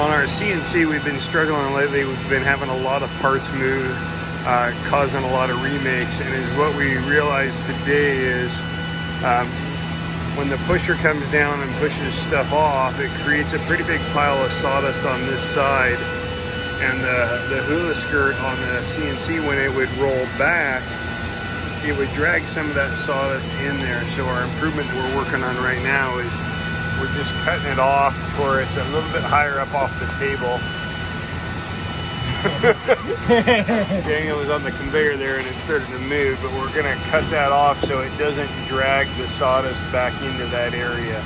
On our CNC, we've been struggling lately. We've been having a lot of parts move, causing a lot of remakes. And is what we realized today is when the pusher comes down and pushes stuff off, it creates a pretty big pile of sawdust on this side. And the hula skirt on the CNC, when it would roll back, it would drag some of that sawdust in there. So our improvement that we're working on right now is we're just cutting it off where it's a little bit higher up off the table. Daniel was on the conveyor there and it started to move, but we're gonna cut that off so it doesn't drag the sawdust back into that area.